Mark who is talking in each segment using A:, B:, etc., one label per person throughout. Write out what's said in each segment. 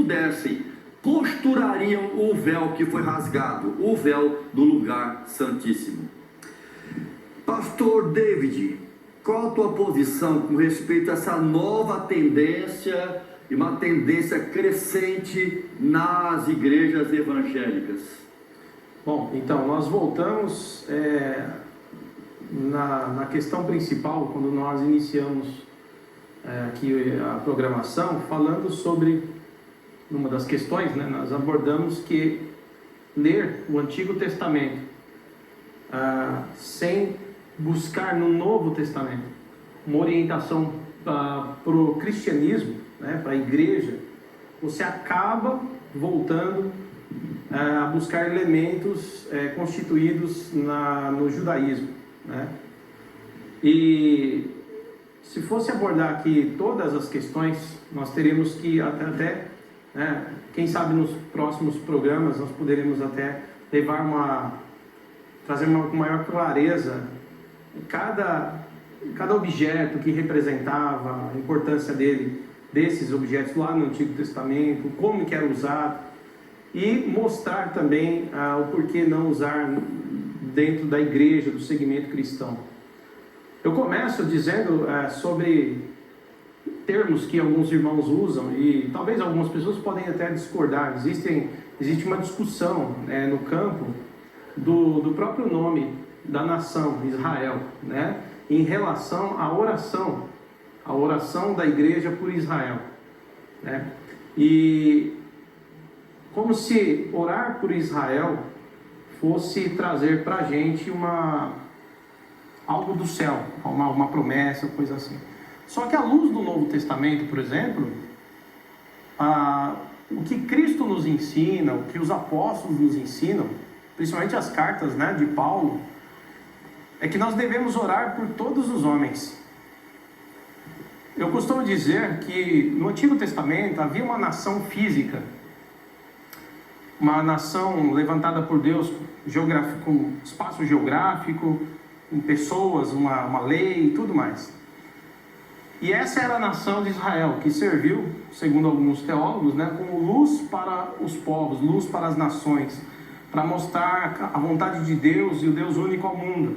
A: pudessem, costurariam o véu que foi rasgado, o véu do lugar santíssimo. Pastor David, qual a tua posição com respeito a essa nova tendência e uma tendência crescente nas igrejas evangélicas?
B: Bom, então nós voltamos na questão principal, quando nós iniciamos aqui a programação, falando sobre uma das questões, né, nós abordamos que ler o Antigo Testamento sem buscar no Novo Testamento uma orientação para o cristianismo, né, para a igreja, você acaba voltando a buscar elementos constituídos no judaísmo, né? E se fosse abordar aqui todas as questões, nós teríamos que até quem sabe nos próximos programas nós poderemos até trazer com maior clareza cada objeto que representava a importância desses objetos lá no Antigo Testamento, como que era usado, e mostrar também o porquê não usar dentro da igreja, do segmento cristão. Eu começo dizendo sobre termos que alguns irmãos usam, e talvez algumas pessoas podem até discordar. Existe uma discussão no campo do próprio nome da nação Israel, né, em relação à oração da igreja por Israel, né? E como se orar por Israel fosse trazer para a gente algo do céu, uma promessa, coisa assim. Só que à luz do Novo Testamento, por exemplo, o que Cristo nos ensina, o que os apóstolos nos ensinam, principalmente as cartas, né, de Paulo, é que nós devemos orar por todos os homens. Eu costumo dizer que no Antigo Testamento havia uma nação física, uma nação levantada por Deus, com espaço geográfico, com pessoas, uma lei e tudo mais. E essa era a nação de Israel, que serviu, segundo alguns teólogos, né, como luz para os povos, luz para as nações, para mostrar a vontade de Deus e o Deus único ao mundo.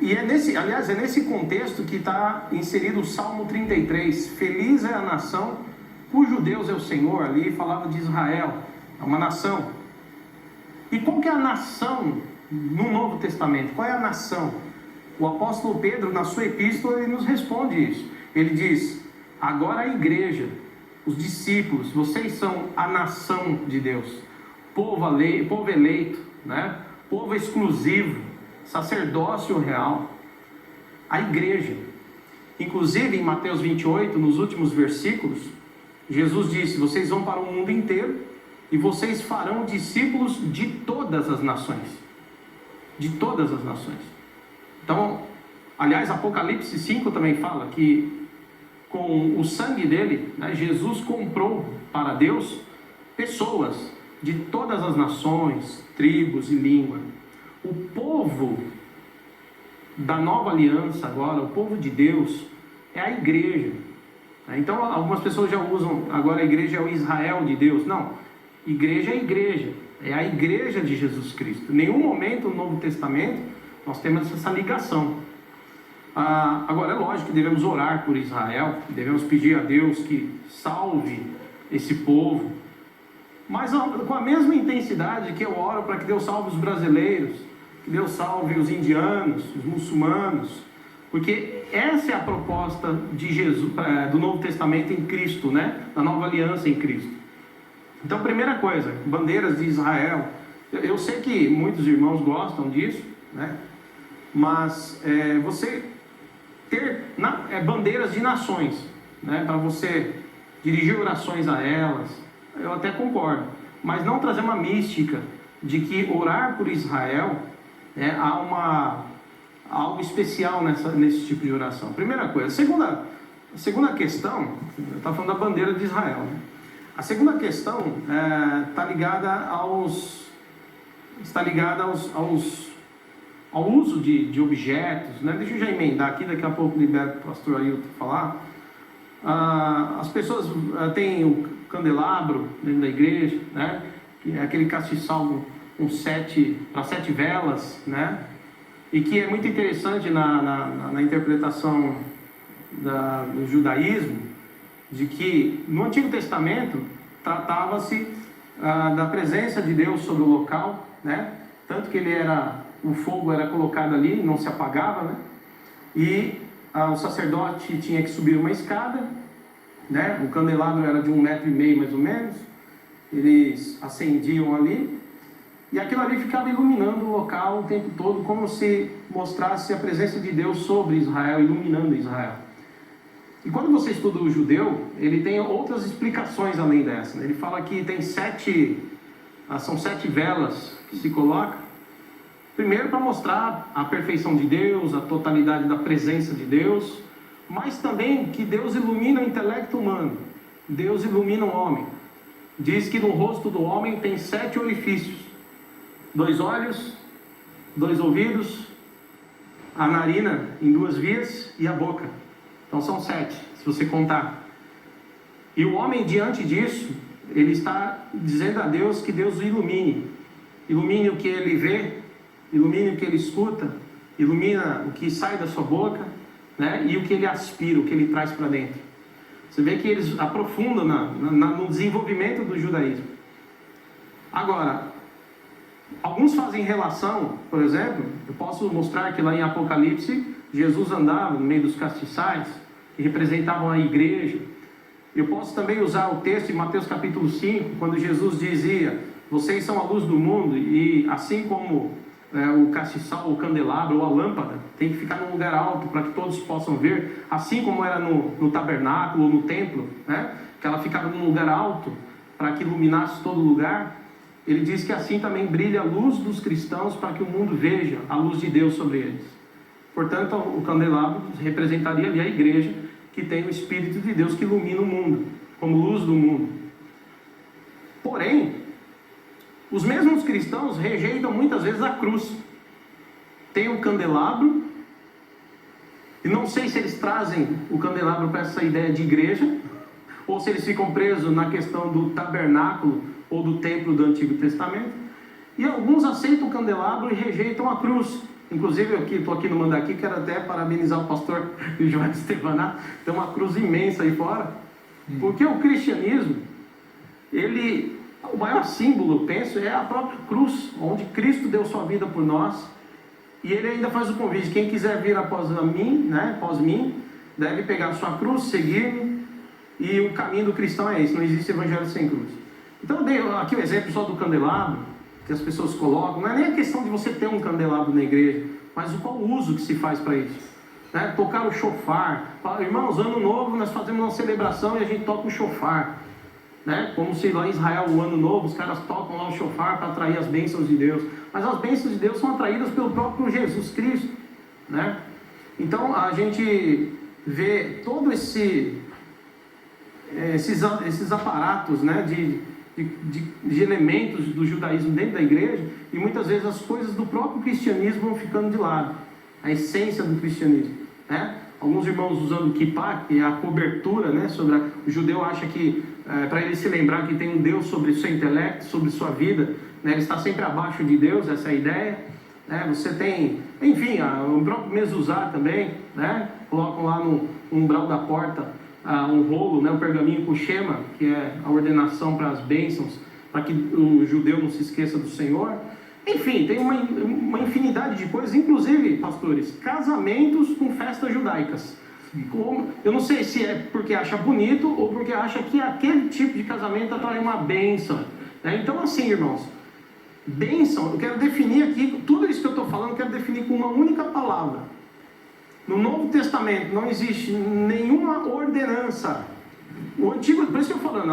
B: É nesse contexto que está inserido o Salmo 33. Feliz é a nação cujo Deus é o Senhor. Ali falava de Israel, é uma nação. E qual que é a nação no Novo Testamento? Qual é a nação? O apóstolo Pedro, na sua epístola, ele nos responde isso. Ele diz: agora a igreja, os discípulos, vocês são a nação de Deus, povo eleito, né? Povo exclusivo, sacerdócio real, a igreja. Inclusive em Mateus 28, nos últimos versículos, Jesus disse: vocês vão para o mundo inteiro e vocês farão discípulos de todas as nações. De todas as nações. Então, aliás, Apocalipse 5 também fala que com o sangue dele, né, Jesus comprou para Deus pessoas de todas as nações, tribos e línguas. O povo da nova aliança agora, o povo de Deus, é a igreja. Então algumas pessoas já usam agora a igreja é o Israel de Deus. Não, igreja é igreja, é a igreja de Jesus Cristo. Em nenhum momento no Novo Testamento nós temos essa ligação. Agora é lógico que devemos orar por Israel, devemos pedir a Deus que salve esse povo, mas com a mesma intensidade que eu oro para que Deus salve os brasileiros, que Deus salve os indianos, os muçulmanos, porque essa é a proposta de Jesus, do Novo Testamento em Cristo, né? Da nova aliança em Cristo. Então, primeira coisa, bandeiras de Israel. Eu sei que muitos irmãos gostam disso, né? Mas você ter bandeiras de nações, né? Para você dirigir orações a elas, eu até concordo, mas não trazer uma mística de que orar por Israel há algo especial nesse tipo de oração. Primeira coisa. A segunda questão, está falando da bandeira de Israel, né? A segunda questão está ligada ao uso de objetos, né? Deixa eu já emendar aqui, daqui a pouco libero para o pastor Ailton falar. As pessoas têm o candelabro dentro da igreja, né? Que é aquele castiçal com 7 velas, né? E que é muito interessante na interpretação do judaísmo, de que no Antigo Testamento tratava-se da presença de Deus sobre o local, né? Tanto que o fogo era colocado ali, não se apagava, né? E o sacerdote tinha que subir uma escada, né? O candelabro era de 1,5 m mais ou menos, eles acendiam ali, e aquilo ali ficava iluminando o local o tempo todo, como se mostrasse a presença de Deus sobre Israel, iluminando Israel. E quando você estuda o judeu, ele tem outras explicações além dessa, né? Ele fala que tem são 7 velas que se colocam, primeiro para mostrar a perfeição de Deus, a totalidade da presença de Deus, mas também que Deus ilumina o intelecto humano, Deus ilumina o homem. Diz que no rosto do homem tem 7 orifícios: 2 olhos, 2 ouvidos, a narina em 2 vias e a boca. Então são 7, se você contar. E o homem, diante disso, ele está dizendo a Deus que Deus o ilumine. Ilumine o que ele vê, ilumine o que ele escuta, ilumina o que sai da sua boca, né? E o que ele aspira, o que ele traz para dentro. Você vê que eles aprofundam no desenvolvimento do judaísmo. Agora, alguns fazem relação, por exemplo, eu posso mostrar que lá em Apocalipse, Jesus andava no meio dos castiçais, que representavam a igreja. Eu posso também usar o texto de Mateus capítulo 5, quando Jesus dizia: vocês são a luz do mundo, e assim como o castiçal, o candelabro ou a lâmpada tem que ficar num lugar alto para que todos possam ver, assim como era no tabernáculo ou no templo, né? Que ela ficava num lugar alto para que iluminasse todo lugar. Ele diz que assim também brilha a luz dos cristãos para que o mundo veja a luz de Deus sobre eles. Portanto, o candelabro representaria ali a igreja, que tem o Espírito de Deus que ilumina o mundo, como luz do mundo. Porém, os mesmos cristãos rejeitam muitas vezes a cruz. Tem o candelabro, e não sei se eles trazem o candelabro para essa ideia de igreja, ou se eles ficam presos na questão do tabernáculo ou do templo do Antigo Testamento. E alguns aceitam o candelabro e rejeitam a cruz. Inclusive, eu estou aqui no Mandaqui, quero até parabenizar o pastor João Estevanato. Tem uma cruz imensa aí fora. Porque o cristianismo, o maior símbolo, eu penso, é a própria cruz, onde Cristo deu sua vida por nós. E ele ainda faz o convite: quem quiser vir após mim, deve pegar a sua cruz, seguir-me. E o caminho do cristão é esse, não existe evangelho sem cruz. Então eu dei aqui o exemplo só do candelabro, que as pessoas colocam. Não é nem a questão de você ter um candelabro na igreja, mas qual o uso que se faz para isso, né? Tocar o chofar. Irmãos, ano novo nós fazemos uma celebração e a gente toca o chofar, né? Como se lá em Israel, o ano novo, os caras tocam lá o chofar para atrair as bênçãos de Deus. Mas as bênçãos de Deus são atraídas pelo próprio Jesus Cristo, né? Então a gente vê todo esses aparatos, né, de elementos do judaísmo dentro da igreja, e muitas vezes as coisas do próprio cristianismo vão ficando de lado, a essência do cristianismo, né? Alguns irmãos usando o kippah, que é a cobertura, né, o judeu acha que para ele se lembrar que tem um Deus sobre o seu intelecto, sobre sua vida, né, ele está sempre abaixo de Deus, essa é a ideia, né? Você tem, enfim, o próprio mezuzá também, né? Colocam lá no umbral da porta um rolo, né, um pergaminho com shema, que é a ordenação para as bênçãos, para que o judeu não se esqueça do Senhor. Enfim, tem uma infinidade de coisas, inclusive, pastores, casamentos com festas judaicas. Eu não sei se é porque acha bonito ou porque acha que aquele tipo de casamento atrai uma bênção, né? Então, assim, irmãos, bênção, eu quero definir aqui, tudo isso que eu estou falando, eu quero definir com uma única palavra. No Novo Testamento não existe nenhuma ordenança. O Antigo, por isso que eu estou falando,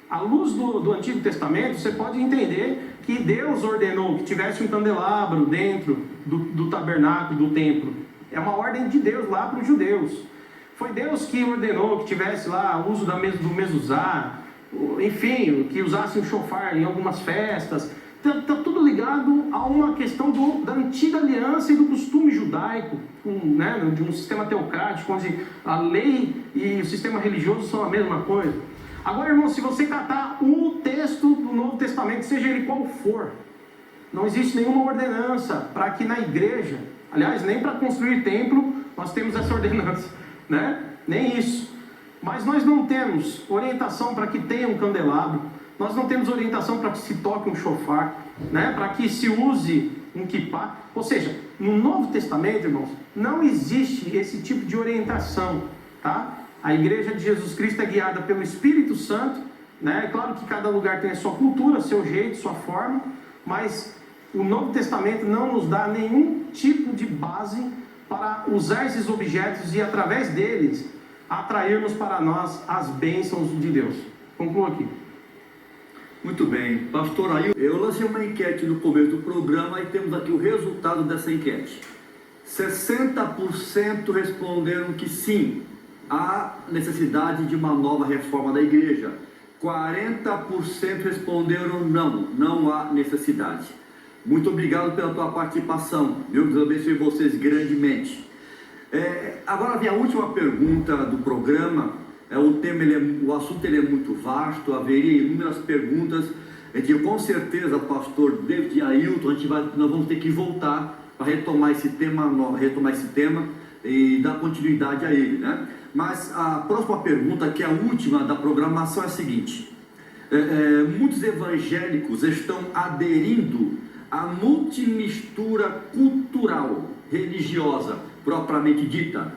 B: à luz do Antigo Testamento, você pode entender que Deus ordenou que tivesse um candelabro dentro do tabernáculo, do templo. É uma ordem de Deus lá para os judeus. Foi Deus que ordenou que tivesse lá o uso do mezuzá, enfim, que usasse o shofar em algumas festas. Está tudo ligado a uma questão da antiga aliança e do costume judaico, né, de um sistema teocrático, onde a lei e o sistema religioso são a mesma coisa. Agora, irmão, se você catar o texto do Novo Testamento, seja ele qual for, não existe nenhuma ordenança para que na igreja, aliás, nem para construir templo, nós temos essa ordenança, né? Nem isso. Mas nós não temos orientação para que tenha um candelabro, nós não temos orientação para que se toque um shofar, né? Para que se use um kippah. Ou seja, no Novo Testamento, irmãos, não existe esse tipo de orientação, tá? A igreja de Jesus Cristo é guiada pelo Espírito Santo, né? É claro que cada lugar tem a sua cultura, seu jeito, sua forma, mas o Novo Testamento não nos dá nenhum tipo de base para usar esses objetos e através deles atrairmos para nós as bênçãos de Deus. Concluo aqui.
A: Muito bem, pastor Ailton, eu lancei uma enquete no começo do programa e temos aqui o resultado dessa enquete. 60% responderam que sim, há necessidade de uma nova reforma da igreja. 40% responderam não há necessidade. Muito obrigado pela tua participação, Deus abençoe vocês grandemente. Agora vem a última pergunta do programa. O assunto é muito vasto, haveria inúmeras perguntas. Com certeza, pastor David e Ailton, nós vamos ter que voltar para retomar esse tema e dar continuidade a ele, né? Mas a próxima pergunta, que é a última da programação, é a seguinte: muitos evangélicos estão aderindo à multimistura cultural, religiosa, propriamente dita.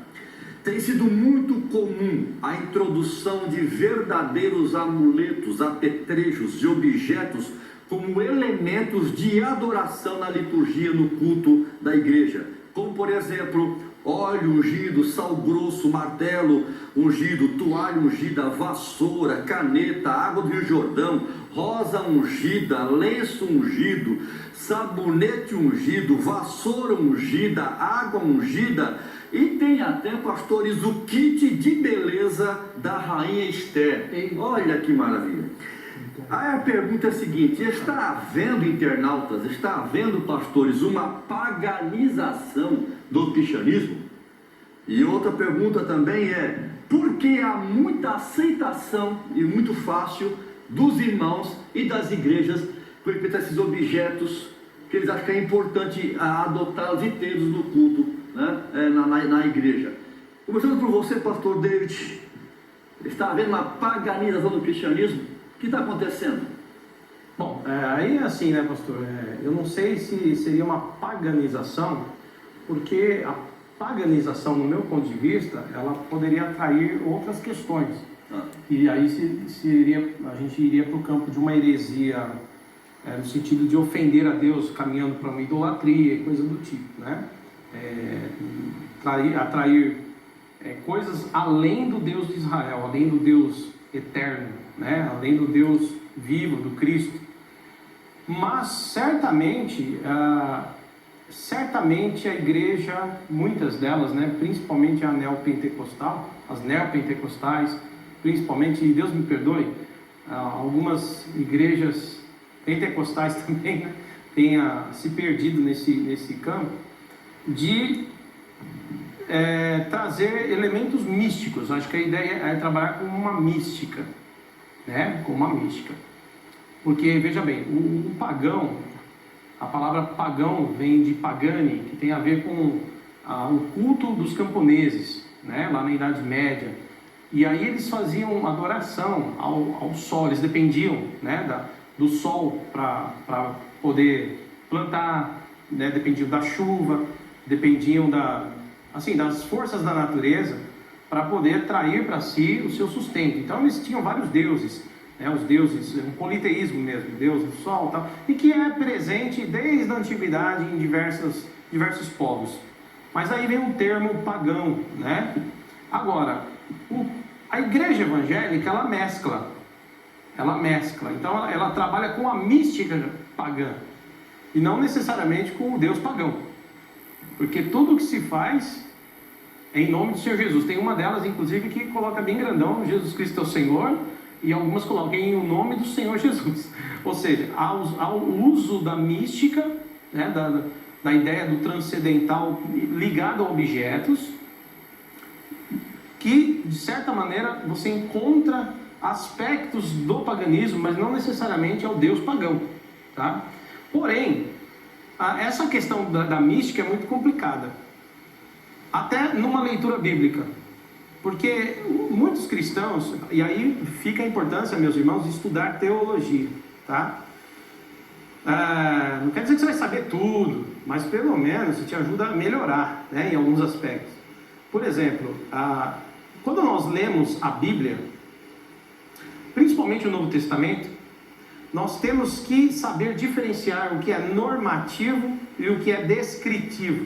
A: Tem sido muito comum a introdução de verdadeiros amuletos, apetrechos e objetos como elementos de adoração na liturgia, no culto da igreja, como por exemplo, óleo ungido, sal grosso, martelo ungido, toalha ungida, vassoura, caneta, água do Rio Jordão, rosa ungida, lenço ungido, sabonete ungido, vassoura ungida, água ungida, e tem até, pastores, o kit de beleza da rainha Esther. Olha que maravilha. Aí a pergunta é a seguinte: está havendo, internautas, está havendo, pastores, uma paganização do cristianismo? E outra pergunta também é: por que há muita aceitação e muito fácil dos irmãos e das igrejas com respeito a esses objetos que eles acham que é importante adotá-los e tê-los no culto, né? na igreja? Começando por você, pastor David, está havendo uma paganização do cristianismo? O que está acontecendo?
B: Bom, aí é assim, né, pastor? Eu não sei se seria uma paganização, porque a paganização, no meu ponto de vista, ela poderia atrair outras questões. E aí a gente iria para o campo de uma heresia, no sentido de ofender a Deus, caminhando para uma idolatria e coisa do tipo, né? Atrair coisas além do Deus de Israel, além do Deus eterno, né? Além do Deus vivo, do Cristo. Mas certamente a igreja, muitas delas, né, principalmente a neopentecostal, as neopentecostais, principalmente, e Deus me perdoe, algumas igrejas pentecostais também, né, tenha se perdido nesse campo de trazer elementos místicos. Acho que a ideia é trabalhar com uma mística, né? Com uma mística. Porque, veja bem, o pagão, a palavra pagão vem de pagani, que tem a ver com o culto dos camponeses, né? Lá na Idade Média. E aí eles faziam adoração ao sol, eles dependiam, né, do sol para poder plantar, né? Dependiam da chuva, dependiam das forças da natureza para poder trair para si o seu sustento. Então eles tinham vários deuses, né? Os deuses, um politeísmo mesmo, Deus do sol e tal, e que é presente desde a antiguidade em diversos povos. Mas aí vem um termo pagão, né? Agora, a igreja evangélica, ela mescla, então ela trabalha com a mística pagã, e não necessariamente com o Deus pagão, porque tudo que se faz é em nome do Senhor Jesus. Tem uma delas, inclusive, que coloca bem grandão: Jesus Cristo é o Senhor, e algumas colocam em o nome do Senhor Jesus. Ou seja, há o uso da mística, né, da ideia do transcendental ligado a objetos, que, de certa maneira, você encontra aspectos do paganismo, mas não necessariamente é o Deus pagão, tá? Porém, essa questão da mística é muito complicada, até numa leitura bíblica, porque muitos cristãos, e aí fica a importância, meus irmãos, de estudar teologia, tá? Não quer dizer que você vai saber tudo, mas pelo menos isso te ajuda a melhorar, né, em alguns aspectos. Por exemplo, quando nós lemos a Bíblia, principalmente o Novo Testamento, nós temos que saber diferenciar o que é normativo e o que é descritivo.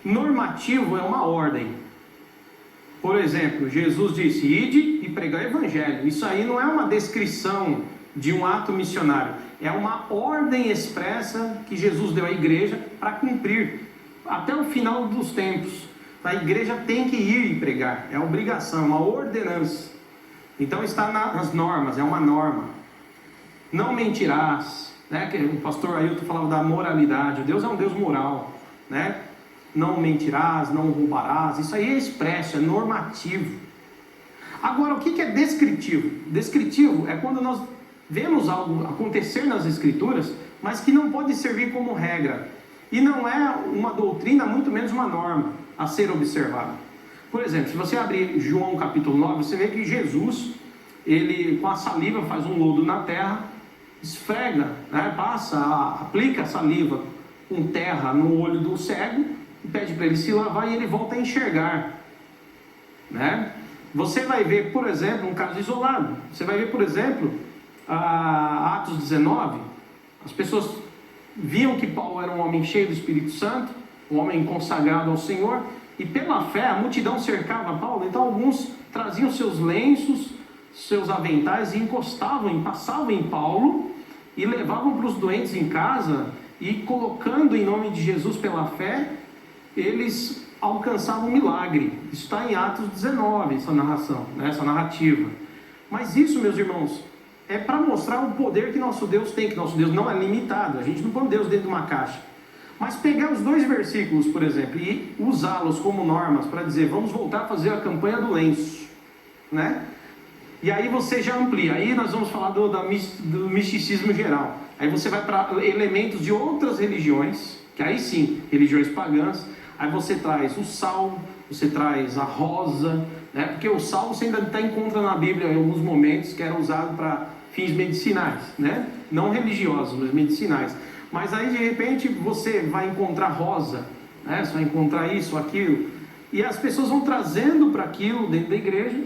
B: Normativo é uma ordem. Por exemplo, Jesus disse: ide e pregai o evangelho. Isso aí não é uma descrição de um ato missionário, é uma ordem expressa que Jesus deu à igreja para cumprir até o final dos tempos. A igreja tem que ir e pregar, é obrigação, uma ordenança. Então está nas normas, é uma norma. Não mentirás, né? Que o pastor Ailton falava da moralidade. Deus é um Deus moral, né? Não mentirás, não roubarás. Isso aí é expresso, é normativo. Agora, o que é descritivo? Descritivo é quando nós vemos algo acontecer nas Escrituras, mas que não pode servir como regra. E não é uma doutrina, muito menos uma norma a ser observada. Por exemplo, se você abrir João capítulo 9, você vê que Jesus, ele com a saliva faz um lodo na terra, esfrega, né, aplica a saliva com terra no olho do cego, e pede para ele se lavar e ele volta a enxergar, né? Você vai ver, por exemplo, um caso isolado. Você vai ver, por exemplo, Atos 19, as pessoas viam que Paulo era um homem cheio do Espírito Santo, um homem consagrado ao Senhor, e pela fé a multidão cercava Paulo. Então alguns traziam seus lenços, seus aventais e passavam em Paulo e levavam para os doentes em casa, e colocando em nome de Jesus pela fé, eles alcançavam um milagre. Isso está em Atos 19, essa narração, né, essa narrativa. Mas isso, meus irmãos, é para mostrar o poder que nosso Deus tem, que nosso Deus não é limitado. A gente não põe Deus dentro de uma caixa. Mas pegar os dois versículos, por exemplo, e usá-los como normas para dizer: vamos voltar a fazer a campanha do lenço, né? E aí você já amplia. Aí nós vamos falar do misticismo geral. Aí você vai para elementos de outras religiões, que aí sim, religiões pagãs. Aí você traz o sal, você traz a rosa, né? Porque o sal você ainda encontra na Bíblia em alguns momentos que era usado para fins medicinais, né? Não religiosos, mas medicinais. Mas aí de repente você vai encontrar rosa, né? Você vai encontrar isso, aquilo, e as pessoas vão trazendo para aquilo dentro da igreja,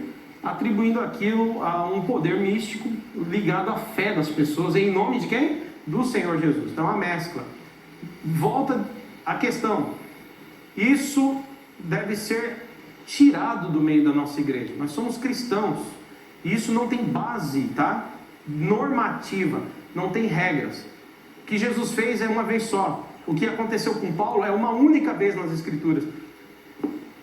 B: atribuindo aquilo a um poder místico ligado à fé das pessoas, em nome de quem? Do Senhor Jesus. Então a mescla. Volta a questão. Isso deve ser tirado do meio da nossa igreja. Nós somos cristãos. E isso não tem base, tá? Normativa. Não tem regras. O que Jesus fez é uma vez só. O que aconteceu com Paulo é uma única vez nas Escrituras.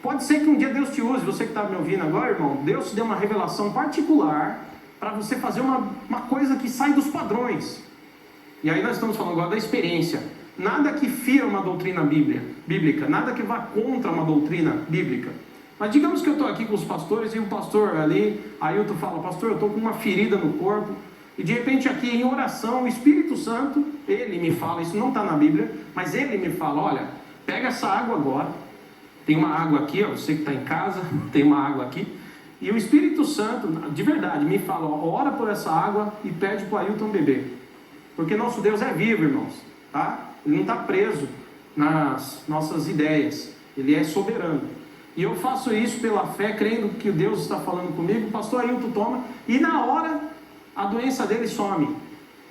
B: Pode ser que um dia Deus te use, você que está me ouvindo agora, irmão, Deus te deu uma revelação particular para você fazer uma coisa que sai dos padrões. E aí nós estamos falando agora da experiência. Nada que fira uma doutrina bíblica, nada que vá contra uma doutrina bíblica. Mas digamos que eu estou aqui com os pastores e o pastor ali, Ailton fala: pastor, eu estou com uma ferida no corpo. E de repente aqui em oração, o Espírito Santo, ele me fala, isso não está na Bíblia, mas ele me fala: olha, pega essa água agora, tem uma água aqui, ó, você que está em casa, tem uma água aqui, e o Espírito Santo, de verdade, me fala: ó, ora por essa água e pede para o Ailton beber, porque nosso Deus é vivo, irmãos, tá? Ele não está preso nas nossas ideias, ele é soberano. E eu faço isso pela fé, crendo que Deus está falando comigo. O pastor Ailton toma, e na hora a doença dele some.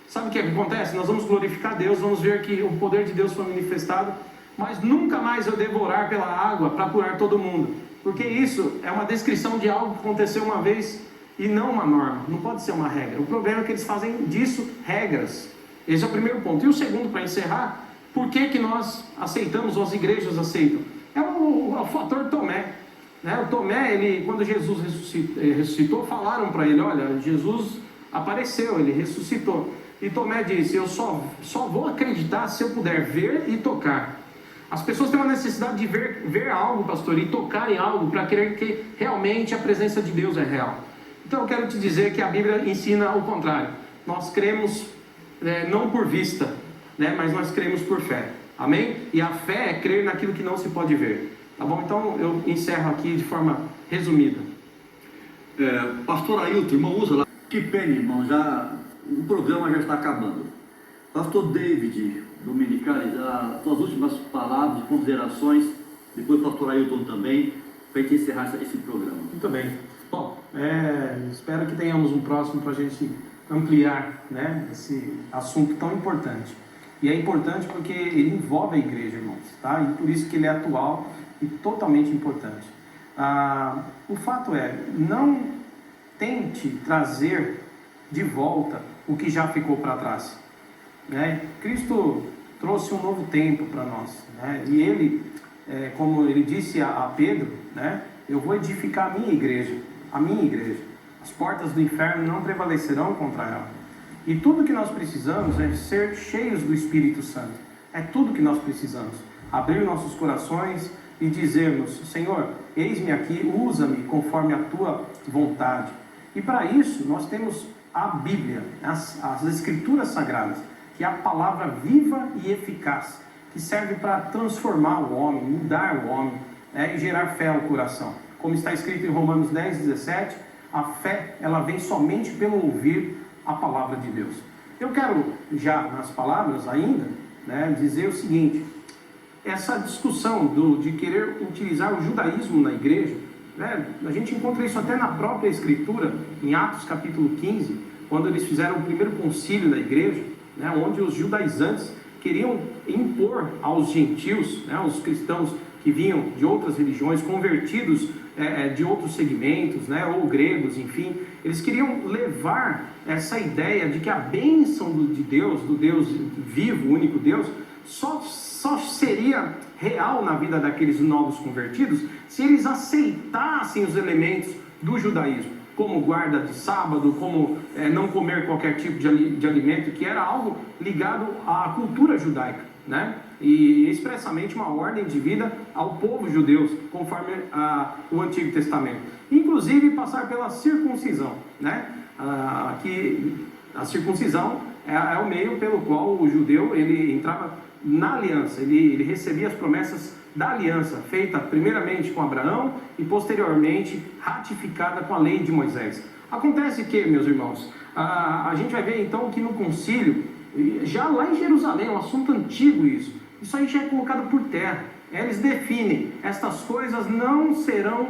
B: Sabe o que acontece? Nós vamos glorificar Deus, vamos ver que o poder de Deus foi manifestado, mas nunca mais eu devorar pela água para curar todo mundo, porque isso é uma descrição de algo que aconteceu uma vez e não uma norma, não pode ser uma regra. O problema é que eles fazem disso regras. Esse é o primeiro ponto. E o segundo, para encerrar, por que nós aceitamos, ou as igrejas aceitam? É o fator Tomé, né? O Tomé, quando Jesus ressuscitou, falaram para ele: olha, Jesus apareceu, ele ressuscitou. E Tomé disse: eu só vou acreditar se eu puder ver e tocar. As pessoas têm uma necessidade de ver algo, pastor, e tocar em algo para crer que realmente a presença de Deus é real. Então eu quero te dizer que a Bíblia ensina o contrário. Nós cremos não por vista, né, mas nós cremos por fé. Amém? E a fé é crer naquilo que não se pode ver. Tá bom? Então eu encerro aqui de forma resumida.
A: Pastor Ailton, irmão, usa lá. Que pena, irmão, o programa já está acabando. Pastor David Dominicali, as suas últimas palavras, considerações, depois o pastor Ailton também, para a gente encerrar esse programa.
B: Muito bem. Bom, espero que tenhamos um próximo para a gente ampliar, né, esse assunto tão importante. E é importante porque ele envolve a igreja, irmãos, tá? E por isso que ele é atual e totalmente importante. O fato é, não tente trazer de volta o que já ficou para trás, né? Cristo trouxe um novo tempo para nós, né? E ele, como ele disse a Pedro, né? Eu vou edificar a minha igreja. As portas do inferno não prevalecerão contra ela. E tudo que nós precisamos é ser cheios do Espírito Santo. É tudo que nós precisamos. Abrir nossos corações e dizermos: Senhor, eis-me aqui, usa-me conforme a tua vontade. E para isso nós temos a Bíblia, as Escrituras Sagradas, que é a palavra viva e eficaz, que serve para transformar o homem, mudar o homem, e gerar fé ao coração. Como está escrito em Romanos 10:17, a fé, ela vem somente pelo ouvir a palavra de Deus. Eu quero, já nas palavras ainda, né, dizer o seguinte: essa discussão de querer utilizar o judaísmo na igreja, né, a gente encontra isso até na própria Escritura, em Atos capítulo 15, quando eles fizeram o primeiro concílio da igreja, né, onde os judaizantes queriam impor aos gentios, né, aos cristãos que vinham de outras religiões, convertidos de outros segmentos, né, ou gregos, enfim, eles queriam levar essa ideia de que a bênção de Deus, do Deus vivo, o único Deus, só seria real na vida daqueles novos convertidos se eles aceitassem os elementos do judaísmo, como guarda de sábado, como não comer qualquer tipo de alimento, que era algo ligado à cultura judaica, né? E expressamente uma ordem de vida ao povo judeu, conforme o Antigo Testamento. Inclusive passar pela circuncisão, né? Que a circuncisão é o meio pelo qual o judeu ele entrava na aliança, ele recebia as promessas da aliança, feita primeiramente com Abraão e posteriormente ratificada com a lei de Moisés. Acontece que, meus irmãos, a gente vai ver então que no concílio, já lá em Jerusalém, é um assunto antigo isso aí já é colocado por terra. Eles definem, estas coisas não serão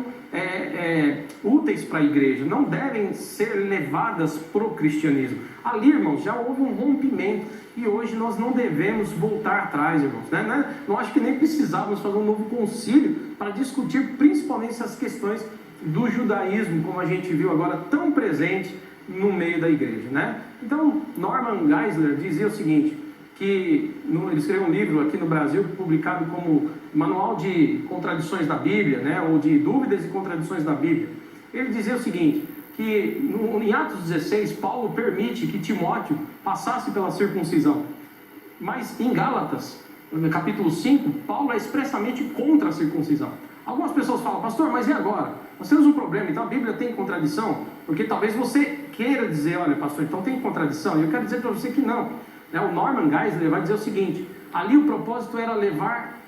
B: úteis para a igreja, não devem ser levadas para o cristianismo. Ali, irmãos, já houve um rompimento e hoje nós não devemos voltar atrás, irmãos, né? Não acho que nem precisávamos fazer um novo concílio para discutir principalmente essas questões do judaísmo, como a gente viu agora tão presente no meio da igreja, né? Então, Norman Geisler dizia o seguinte, que ele escreveu um livro aqui no Brasil, publicado como Manual de Contradições da Bíblia, né, ou de Dúvidas e Contradições da Bíblia. Ele dizia o seguinte, que em Atos 16, Paulo permite que Timóteo passasse pela circuncisão, mas em Gálatas, no capítulo 5, Paulo é expressamente contra a circuncisão. Algumas pessoas falam: pastor, mas e agora? Nós temos um problema, então a Bíblia tem contradição? Porque talvez você queira dizer: olha, pastor, então tem contradição, e eu quero dizer para você que não. O Norman Geisler vai dizer o seguinte: ali o propósito era levar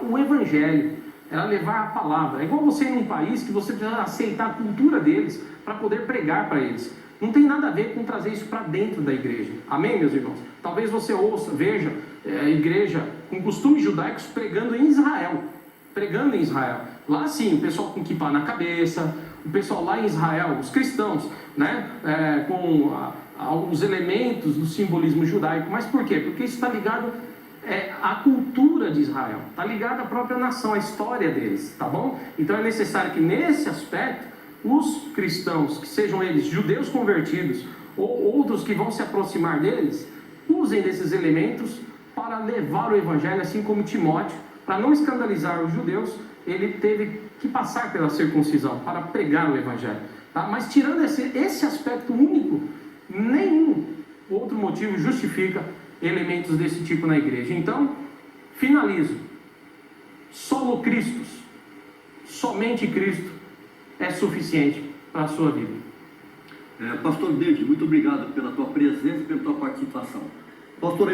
B: o evangelho, era levar a palavra. É igual você ir num país que você precisa aceitar a cultura deles para poder pregar para eles. Não tem nada a ver com trazer isso para dentro da igreja. Amém, meus irmãos? Talvez você ouça, veja a igreja com costumes judaicos pregando em Israel. Lá sim, o pessoal com kippah na cabeça, o pessoal lá em Israel, os cristãos, né, com alguns elementos do simbolismo judaico. Mas por quê? Porque isso está ligado à cultura de Israel, está ligado à própria nação, à história deles, tá bom? Então é necessário que nesse aspecto os cristãos, que sejam eles judeus convertidos ou outros que vão se aproximar deles, usem desses elementos para levar o evangelho, assim como Timóteo, para não escandalizar os judeus, ele teve que passar pela circuncisão para pregar o evangelho, tá? Mas tirando esse aspecto único, nenhum outro motivo justifica elementos desse tipo na igreja. Então, finalizo. Solo Christus, somente Cristo é suficiente para a sua vida.
A: Pastor David, muito obrigado pela tua presença e pela tua participação. Pastor